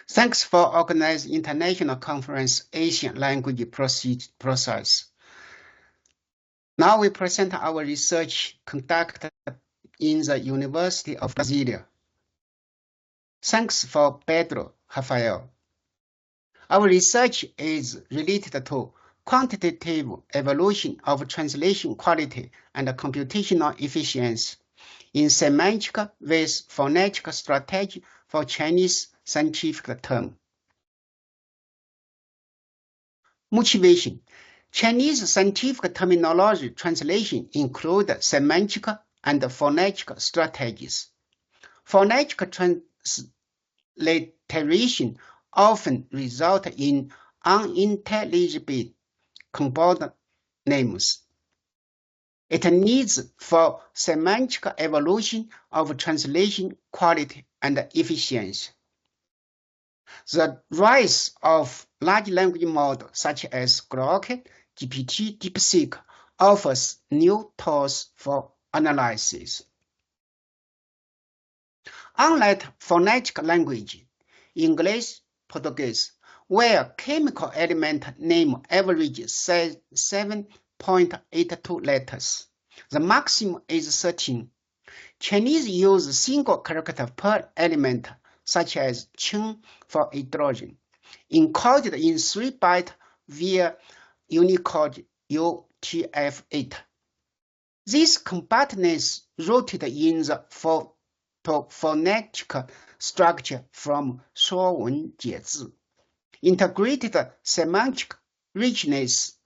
Thanks for organizing international conference Asian language process. Now we present our research conducted in the University of Brasilia. Thanks for Pedro Rafael. Our research is related to quantitative evaluation of translation quality and computational efficiency in semantic with phonetic strategy for Chinese scientific term. Motivation. Chinese scientific terminology translation include semantic and phonetic strategies. Phonetic transliteration often result in unintelligible compound names. It needs for semantic evolution of translation quality and efficiency. The rise of large language models such as Grok, GPT, DeepSeek offers new tools for analysis. Unlike phonetic language, English, Portuguese, where chemical element name averages 7.82 letters, the maximum is 13. Chinese use single character per element, such as Chen for hydrogen, encoded in 3 bytes via Unicode UTF-8. This compactness rooted in the phonetic structure from 说文解字, integrated semantic richness,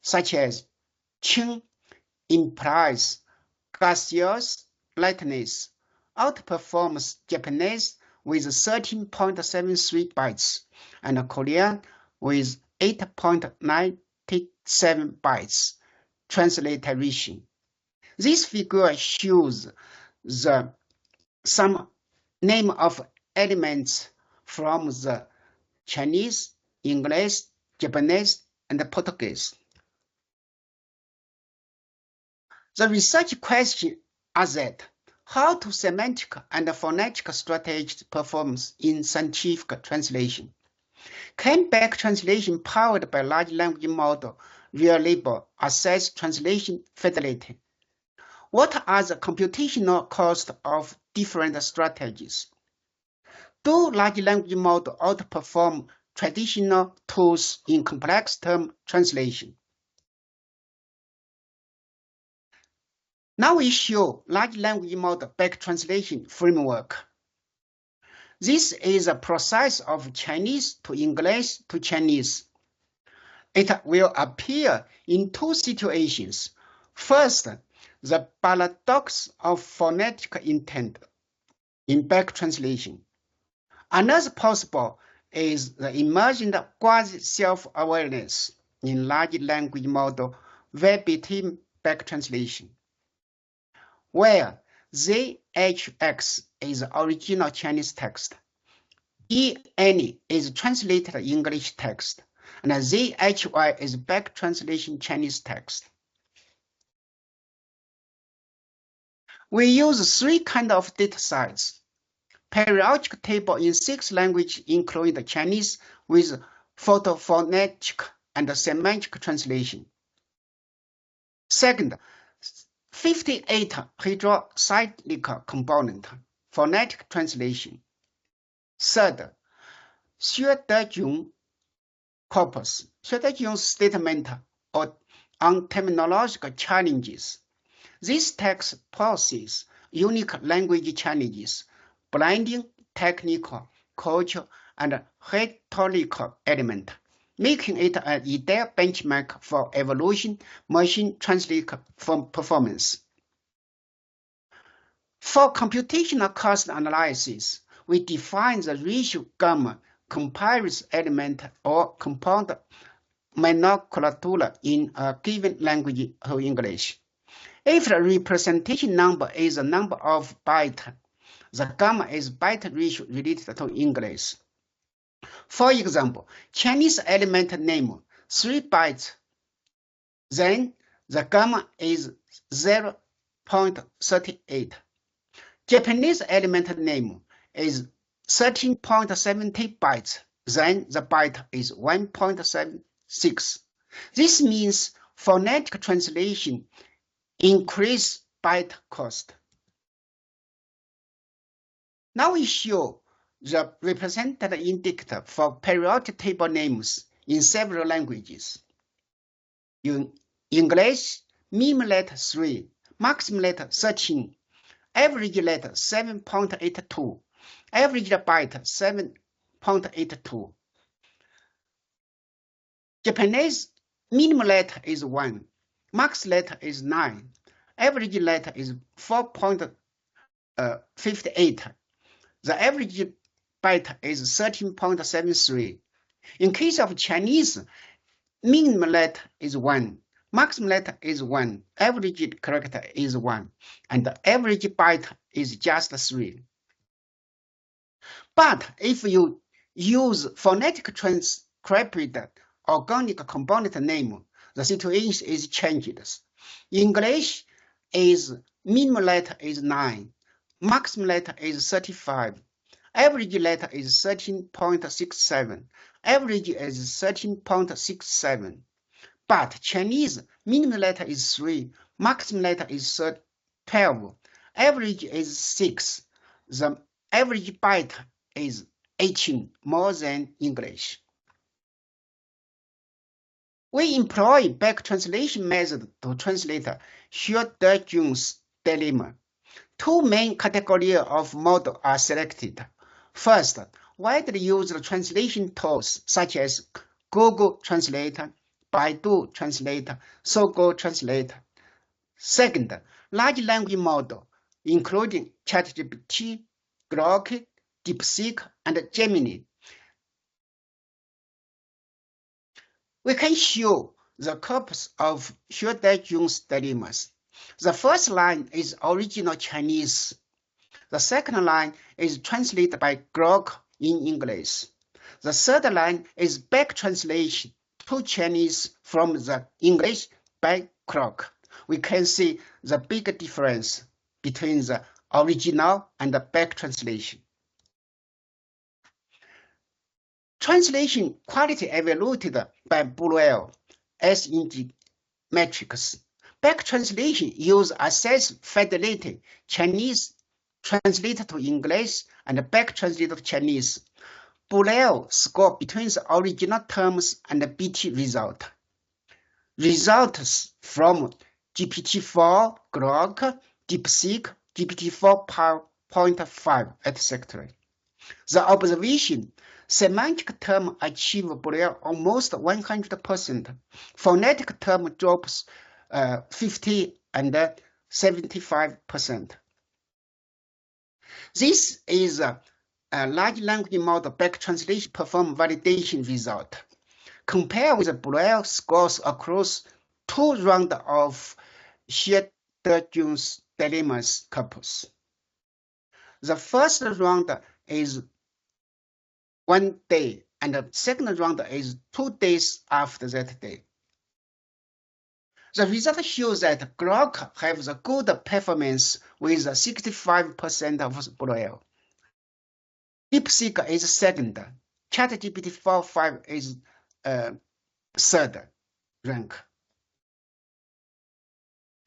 such as Chen implies gaseous lightness, outperforms Japanese with 13.73 bytes and Korean with 8.97 bytes transliteration. This figure shows some name of elements from the Chinese, English, Japanese, and Portuguese. The research questions are that how do semantic and phonetic strategies perform in scientific translation? Can back translation powered by large language model reliably assess translation fidelity? What are the computational costs of different strategies? Do large language models outperform traditional tools in complex term translation? Now we show large language model back translation framework. This is a process of Chinese to English to Chinese. It will appear in 2 situations. First, the paradox of phonetic intent in back translation. Another possible is the emergent quasi-self-awareness in large language model verbatim back translation, where ZHX is original Chinese text, EN is translated English text, and ZHY is back translation Chinese text. We use 3 kinds of data sets. Periodic table in 6 languages, including Chinese, with phonophonetic and semantic translation. Second, 58 hydrocyclic component, phonetic translation. Third, 薛德炯 corpus, 薛德炯statement on terminological challenges. This text poses unique language challenges, blending technical, cultural, and rhetorical elements, making it an ideal benchmark for evolution machine translation performance. For computational cost analysis, we define the ratio gamma comparison element or compound nomenclature in a given language or English. If the representation number is the number of bytes, the gamma is byte ratio related to English. For example, Chinese element name 3 bytes, then the gamma is 0.38. Japanese element name is 13.70 bytes, then the byte is 1.76. This means phonetic translation increase byte cost. Now we show the represented indicator for periodic table names in several languages. In English, min letter 3, maximum letter 13, average letter 7.82, average byte 7.82. Japanese, minimum letter is 1, max letter is 9, average letter is 4.58. The average byte is 13.73. In case of Chinese, minimum letter is 1, maximum letter is 1, average character is 1, and the average byte is just 3. But if you use phonetic transcribed organic component name, the situation is changed. English is minimum letter is 9, maximum letter is 35, average letter is 13.67, average is 13.67. But Chinese minimum letter is 3, maximum letter is 12, average is 6. The average byte is 18, more than English. We employ back translation method to translate Schur-Jones dilemma. Two main categories of model are selected. First, widely used translation tools such as Google Translator, Baidu Translator, Sogou Translator. Second, large language model, including ChatGPT, Grok, DeepSeek, and Gemini. We can show the corpus of Schur-Jones dilemmas. The first line is original Chinese. The second line is translated by Grok in English. The third line is back translation to Chinese from the English by Grok. We can see the big difference between the original and the back translation. Translation quality evaluated by Burrell as in the matrix. Back translation use assess fidelity Chinese translated to English and back translated to Chinese. Burrell score between the original terms and the BT result. Results from GPT-4, Grok, DeepSeek, GPT-4.5, etc. The observation, semantic term achieve Burrell almost 100%. Phonetic term drops 50 and 75%. This is a large language model back translation perform validation result. Compare with the Burrell scores across two rounds of Schur-Jones dilemmas corpus. The first round is 1 day, and the second round is 2 days after that day. The result shows that Grok has a good performance with 65% of Burrell. DeepSeek is second. ChatGPT 4.5 is third rank.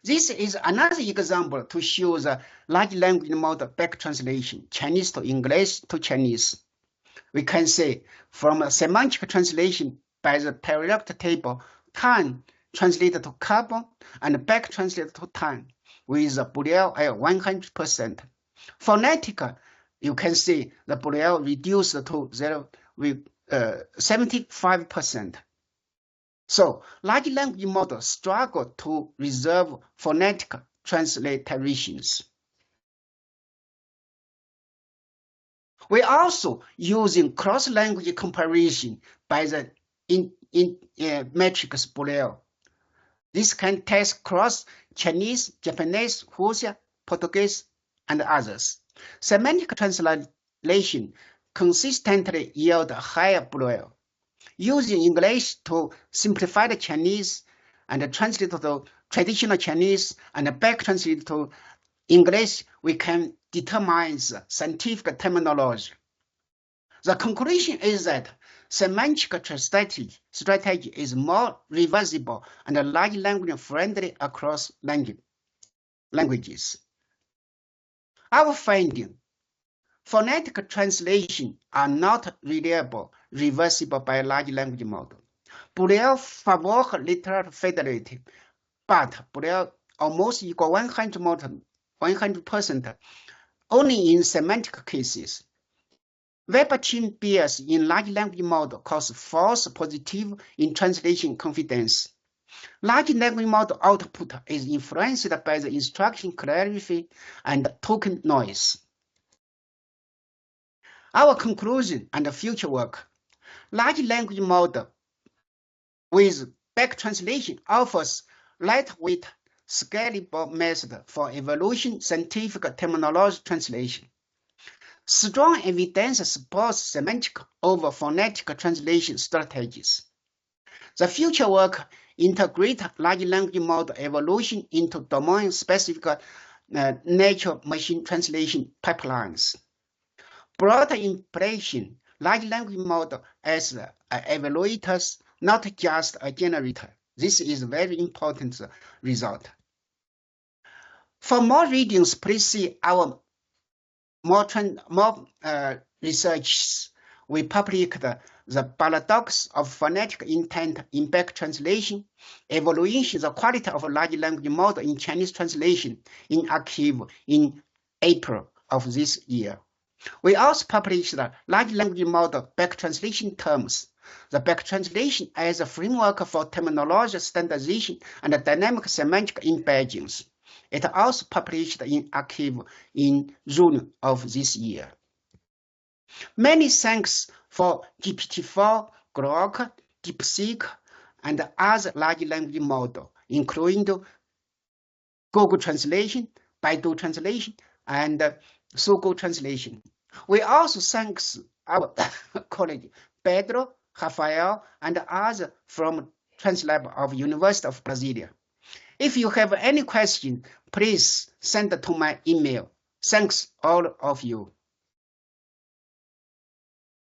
This is another example to show the large language model back translation, Chinese to English to Chinese. We can say from a semantic translation by the periodic table, time translated to carbon and back translated to time with Burrell at 100%. Phonetic, you can see the Burrell reduced to 75%. So large language models struggle to resolve phonetic transliterations. We also using cross-language comparison by the matrix Burrell. This can test cross Chinese, Japanese, Russian, Portuguese, and others. Semantic translation consistently yield higher Burrell. Using English to simplify the Chinese and translate to traditional Chinese and back translate to English, we can determine the scientific terminology. The conclusion is that semantic strategy is more reversible and large language friendly across languages. Our finding: phonetic translation are not reliable, reversible by large language model. Boolean favor literal fidelity, but Boolean almost equal 100% only in semantic cases. Verbatim bias in large language model cause false positive in translation confidence. Large language model output is influenced by the instruction clarity and token noise. Our conclusion and future work: large language model with back translation offers lightweight, scalable method for evaluation scientific terminology translation. Strong evidence supports semantic over phonetic translation strategies. The future work integrates large language model evolution into domain-specific natural machine translation pipelines. Broad impression: large language model as evaluators, not just a generator. This is a very important result. For more readings, please see our more research. We published the paradox of phonetic intent in back translation, evaluation the quality of large language model in Chinese translation in archive in April of this year. We also published the large language model back translation terms, the back translation as a framework for terminology standardization and dynamic semantic embeddings. It also published in archive in June of this year. Many thanks for GPT-4, Grok, DeepSeek, and other large language models, including Google Translation, Baidu Translation, and Sogou Translation. We also thanks our colleague Pedro, Rafael, and others from Translab of University of Brasilia. If you have any question, please send it to my email. Thanks all of you.